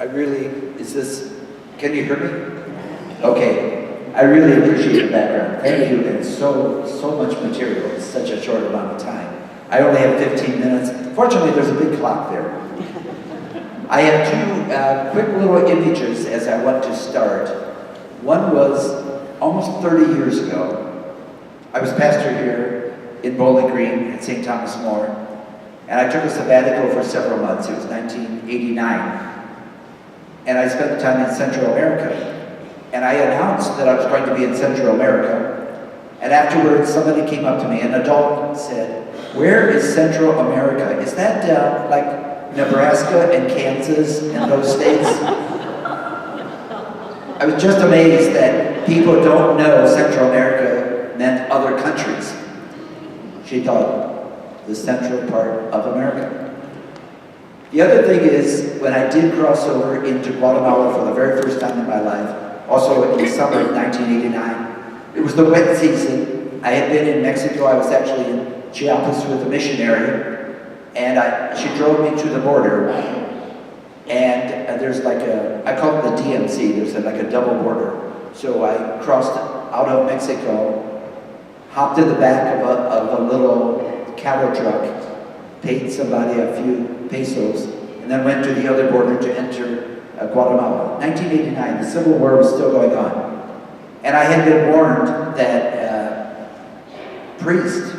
Can you hear me? Okay, I really appreciate the background. Thank you, and so much material in such a short amount of time. I only have 15 minutes. Fortunately, there's a big clock there. I have two quick little images as I want to start. One was almost 30 years ago. I was pastor here in Bowling Green at St. Thomas More, and I took a sabbatical for several months. It was 1989. And I spent the time in Central America. And I announced that I was going to be in Central America. And afterwards, somebody came up to me, an adult, said, "Where is Central America? Is that like Nebraska and Kansas and those states?" I was just amazed that people don't know Central America meant other countries. She thought the central part of America. The other thing is, when I did cross over into Guatemala for the very first time in my life, also in the summer of 1989, it was the wet season. I had been in Mexico. I was actually in Chiapas with a missionary, and she drove me to the border. And there's like I call it the DMC, there's like a double border. So I crossed out of Mexico, hopped in the back of a little cattle truck, paid somebody a few pesos, and then went to the other border to enter Guatemala. 1989, the Civil War was still going on. And I had been warned that priests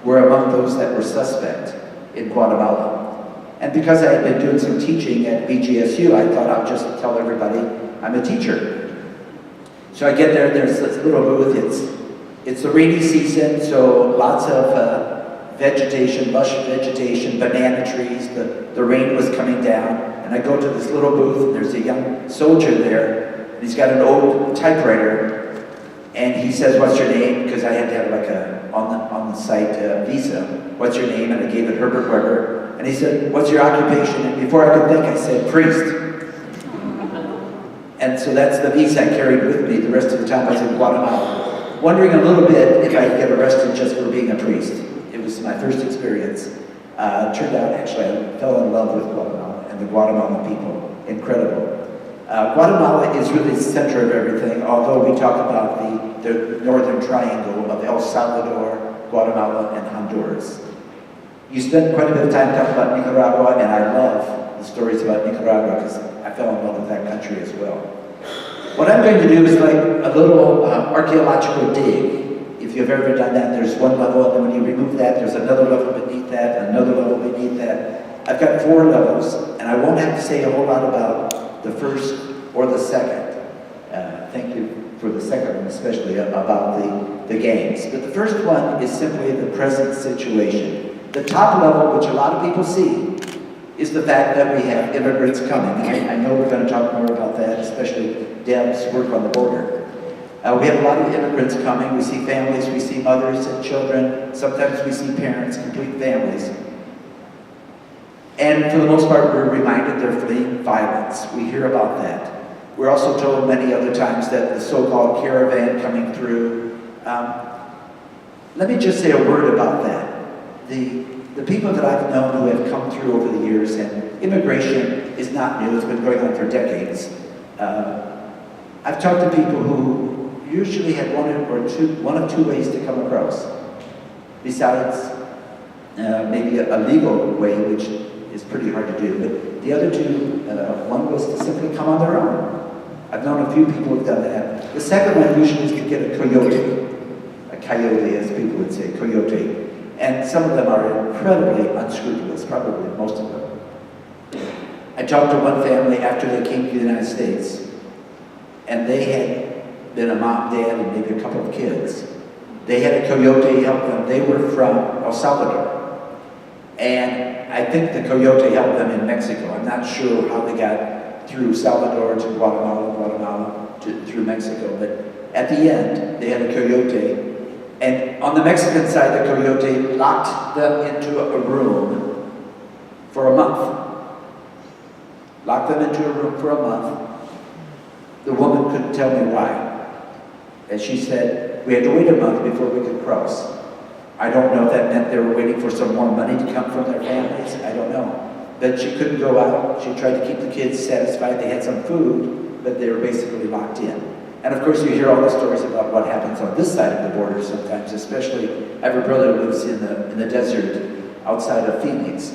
were among those that were suspect in Guatemala. And because I had been doing some teaching at BGSU, I thought I'll just tell everybody I'm a teacher. So I get there, there's this little booth. It's the rainy season, so lots of vegetation, lush vegetation, banana trees, the rain was coming down, and I go to this little booth, and there's a young soldier there, and he's got an old typewriter, and he says, "What's your name?" Because I had to have like on the site visa. "What's your name?" And I gave it Herbert Weber, and he said, "What's your occupation?" And before I could think, I said, "Priest." And so that's the visa I carried with me the rest of the time I was in Guatemala, wondering a little bit if I'd get arrested just for being a priest. It was my first experience. Turned out, actually, I fell in love with Guatemala and the Guatemalan people. Incredible. Guatemala is really the center of everything, although we talk about the northern triangle of El Salvador, Guatemala, and Honduras. You spend quite a bit of time talking about Nicaragua, and I love the stories about Nicaragua because I fell in love with that country as well. What I'm going to do is like a little archaeological dig. If you've ever done that, there's one level, and then when you remove that, there's another level beneath that, and another level beneath that. I've got 4 levels, and I won't have to say a whole lot about the first or the second. Thank you for the second one, especially about the games. But the first one is simply the present situation. The top level, which a lot of people see, is the fact that we have immigrants coming. I know we're going to talk more about that, especially Deb's work on the border. We have a lot of immigrants coming. We see families, we see mothers and children. Sometimes we see parents, complete families. And for the most part, we're reminded they're fleeing violence. We hear about that. We're also told many other times that the so-called caravan coming through. Let me just say a word about that. The people that I've known who have come through over the years, and immigration is not new, it's been going on for decades. I've talked to people who usually had one of two ways to come across, besides maybe a legal way, which is pretty hard to do. But the other two, one was to simply come on their own. I've known a few people who've done that. The second one usually is to get a coyote, as people would say, coyote. And some of them are incredibly unscrupulous, probably most of them. I talked to one family after they came to the United States, and they had been a mom, dad, and maybe a couple of kids. They had a coyote help them. They were from El Salvador. And I think the coyote helped them in Mexico. I'm not sure how they got through Salvador to Guatemala through Mexico. But at the end, they had a coyote. And on the Mexican side, the coyote locked them into a room for a month. Locked them into a room for a month. The woman couldn't tell me why. And she said, we had to wait a month before we could cross. I don't know if that meant they were waiting for some more money to come from their families. I don't know. but she couldn't go out. She tried to keep the kids satisfied. They had some food, but they were basically locked in. And of course, you hear all the stories about what happens on this side of the border sometimes, especially I have a brother who lives in the desert outside of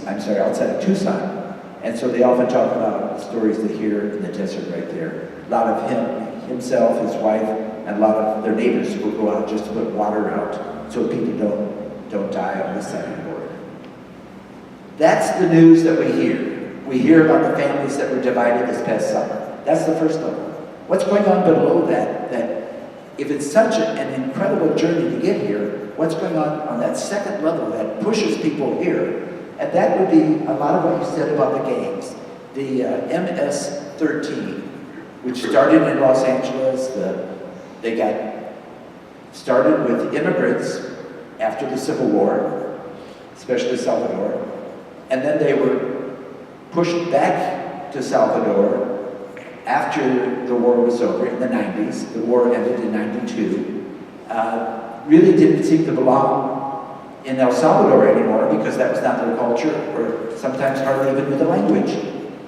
outside of Tucson. And so they often talk about the stories they hear in the desert right there. A lot of himself, his wife, and a lot of their neighbors will go out just to put water out so people don't die on this side of the border. That's the news that we hear. We hear about the families that were divided this past summer. That's the first level. What's going on below that if it's such an incredible journey to get here, what's going on that second level that pushes people here? And that would be a lot of what you said about the gangs. The MS-13, which started in Los Angeles, they got started with immigrants after the Civil War, especially Salvador, and then they were pushed back to Salvador after the war was over in the 90s. The war ended in 92. Really didn't seem to belong in El Salvador anymore because that was not their culture, or sometimes hardly even with the language.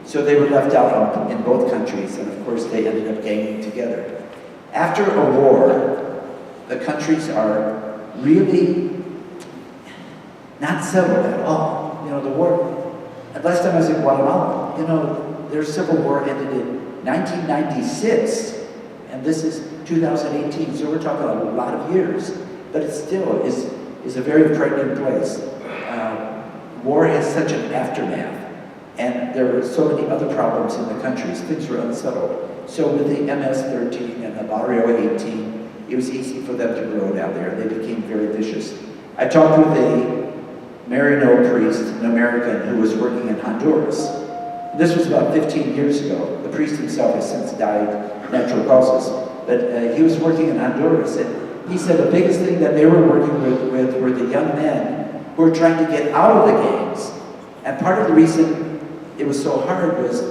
So they were left out in both countries, and of course they ended up ganging together. After a war, the countries are really not settled at all. You know, the war, last time I was in Guatemala, you know, their civil war ended in 1996, and this is 2018, so we're talking a lot of years, but it still is a very pregnant place. War has such an aftermath, and there were so many other problems in the countries. Things were unsettled. So with the MS-13 and the Barrio 18, it was easy for them to grow down there. They became very vicious. I talked with a Marino priest, an American, who was working in Honduras. This was about 15 years ago. The priest himself has since died of natural causes, but he was working in Honduras, and he said the biggest thing that they were working with were the young men who were trying to get out of the gangs. And part of the reason it was so hard was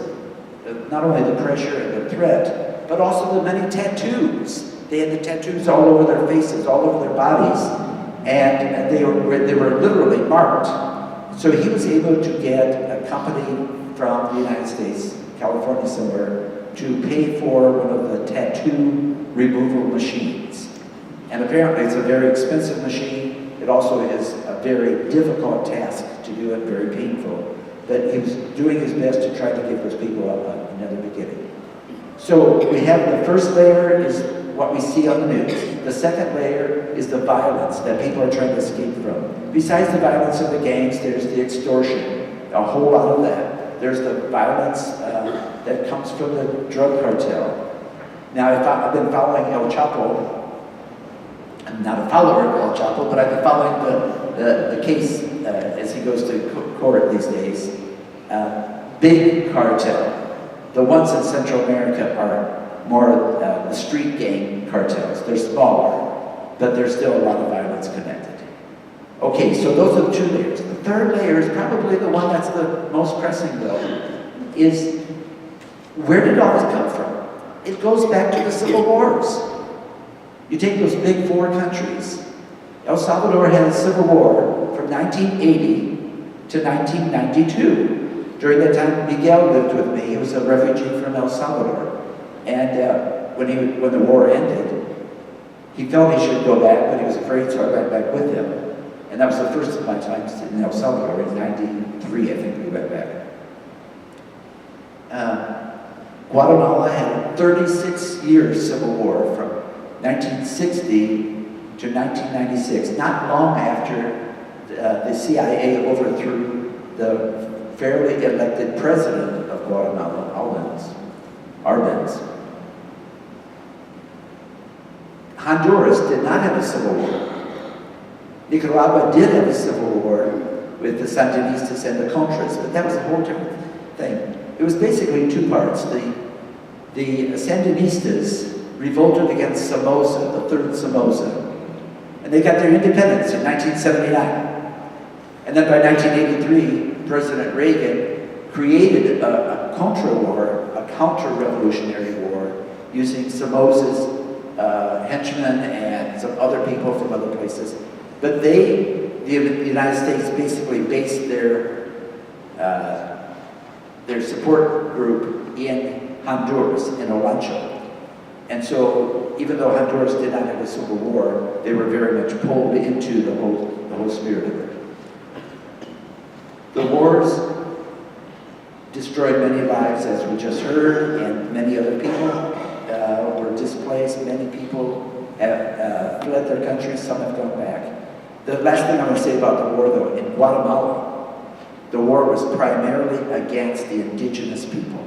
not only the pressure and the threat, but also the many tattoos. They had the tattoos all over their faces, all over their bodies, and they were literally marked. So he was able to get a company from the United States, California somewhere, to pay for one of the tattoo removal machines. And apparently it's a very expensive machine. It also is a very difficult task to do it, very painful. But he was doing his best to try to give those people another beginning. So we have the first layer is what we see on the news. The second layer is the violence that people are trying to escape from. Besides the violence of the gangs, there's the extortion, a whole lot of that. There's the violence that comes from the drug cartel. Now, I've been following El Chapo. I'm not a follower of El Chapo, but I've been following the case as he goes to court these days. Big cartel. The ones in Central America are more the street gang cartels. They're smaller, but there's still a lot of violence connected. Okay, so those are the two layers. The third layer is probably the one that's the most pressing, though, is where did all this come from? It goes back to the civil wars. You take those big four countries. El Salvador had a civil war from 1980 to 1992. During that time, Miguel lived with me. He was a refugee from El Salvador. And when the war ended, he felt he should go back, but he was afraid, so I went back with him. And that was the first of my times in El Salvador. In 93, I think we went back. Guatemala had a 36-year civil war from 1960 to 1996, not long after the CIA overthrew the fairly elected president of Guatemala, Arbenz. Honduras did not have a civil war. Nicaragua did have a civil war with the Sandinistas and the Contras, but that was a whole different thing. It was basically two parts. The Sandinistas revolted against Somoza, the third Somoza, and they got their independence in 1979. And then by 1983, President Reagan created a contra-war, a counter-revolutionary war, using Somoza's henchmen and some other people from other places. But the United States basically based their their support group in Honduras, in Olancho. And so, even though Honduras did not have a civil war, they were very much pulled into the whole spirit of it. The wars destroyed many lives, as we just heard, and many other people were displaced. Many people have fled their countries, some have gone back. The last thing I'm going to say about the war, though, in Guatemala, the war was primarily against the indigenous people.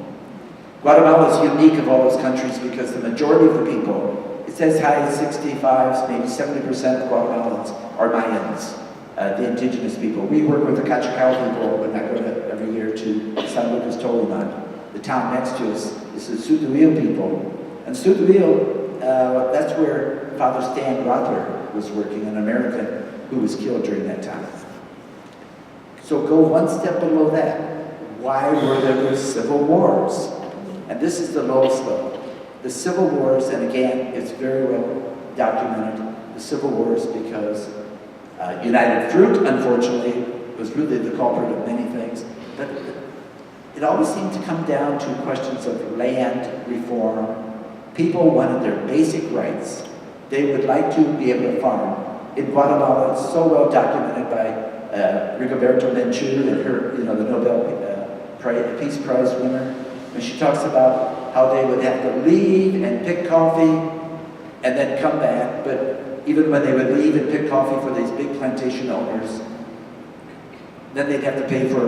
Guatemala is unique of all those countries because the majority of the people, it says high 65s, maybe 70% of Guatemalans are Mayans, the indigenous people. We work with the Cachacao people when I go every year to San Lucas Toliman. The town next to us is the Sutuil people. And Sutuil, that's where Father Stan Rother was working, an American who was killed during that time. So go one step below that. Why were there civil wars? And this is the lowest level. The civil wars, and again, it's very well documented, the civil wars because United Fruit, unfortunately, was really the culprit of many things. But it always seemed to come down to questions of land reform. People wanted their basic rights. They would like to be able to farm. In Guatemala, it's so well documented by Rigoberta Menchú and her, the Nobel Peace Prize winner. When she talks about how they would have to leave and pick coffee and then come back, but even when they would leave and pick coffee for these big plantation owners, then they'd have to pay for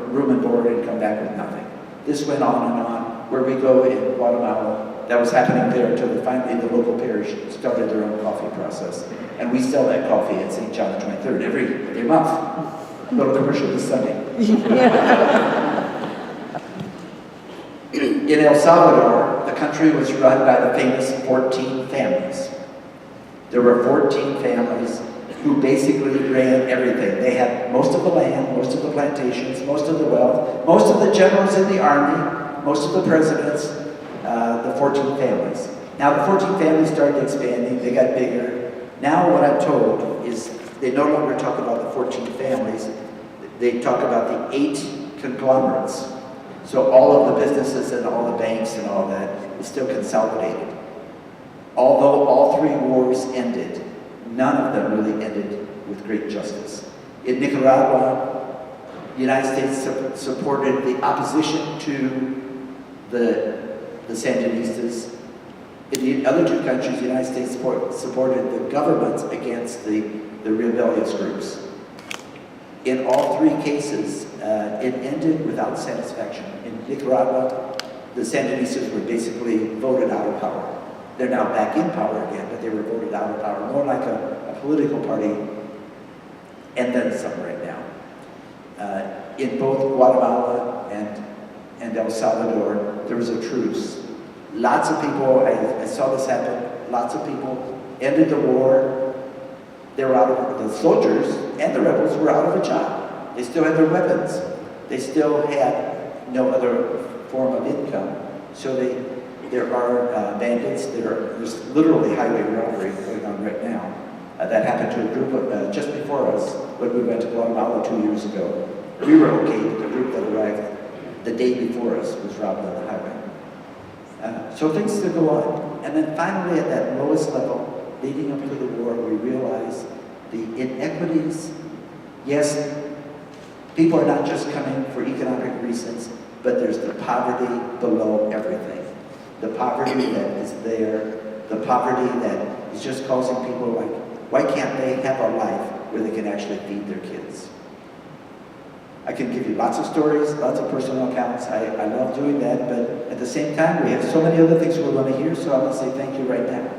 room and board and come back with nothing. This went on and on. Where we go in Guatemala, that was happening there until finally the local parish started their own coffee process. And we sell that coffee at St. John the 23rd every month. Little commercial this Sunday. In El Salvador, the country was run by the famous 14 families. There were 14 families who basically ran everything. They had most of the land, most of the plantations, most of the wealth, most of the generals in the army, most of the presidents, the 14 families. Now the 14 families started expanding, they got bigger. Now what I'm told is they no longer talk about the 14 families, they talk about the 8 conglomerates. So all of the businesses and all the banks and all that is still consolidated. Although all 3 wars ended, none of them really ended with great justice. In Nicaragua, the United States supported the opposition to the Sandinistas. In the other 2 countries, the United States supported the governments against the rebellious groups. In all 3 cases, it ended without satisfaction. In Nicaragua, the Sandinistas were basically voted out of power. They're now back in power again, but they were voted out of power, more like a political party, and then some right now. In both Guatemala and El Salvador, there was a truce. Lots of people, I saw this happen, lots of people ended the war. They were out of, the soldiers and the rebels were out of a job. They still had their weapons. They still had no other form of income. So there are bandits, there's literally highway robbery going on right now. That happened to a group of, just before us when we went to Guatemala 2 years ago. We were okay, but the group that arrived the day before us was robbed on the highway. So things still go on. And then finally at that lowest level, leading up to the war, we realize the inequities. Yes, people are not just coming for economic reasons, but there's the poverty below everything. The poverty that is there, the poverty that is just causing people like, why can't they have a life where they can actually feed their kids? I can give you lots of stories, lots of personal accounts. I love doing that, but at the same time, we have so many other things we want to hear, so I'm going to say thank you right now.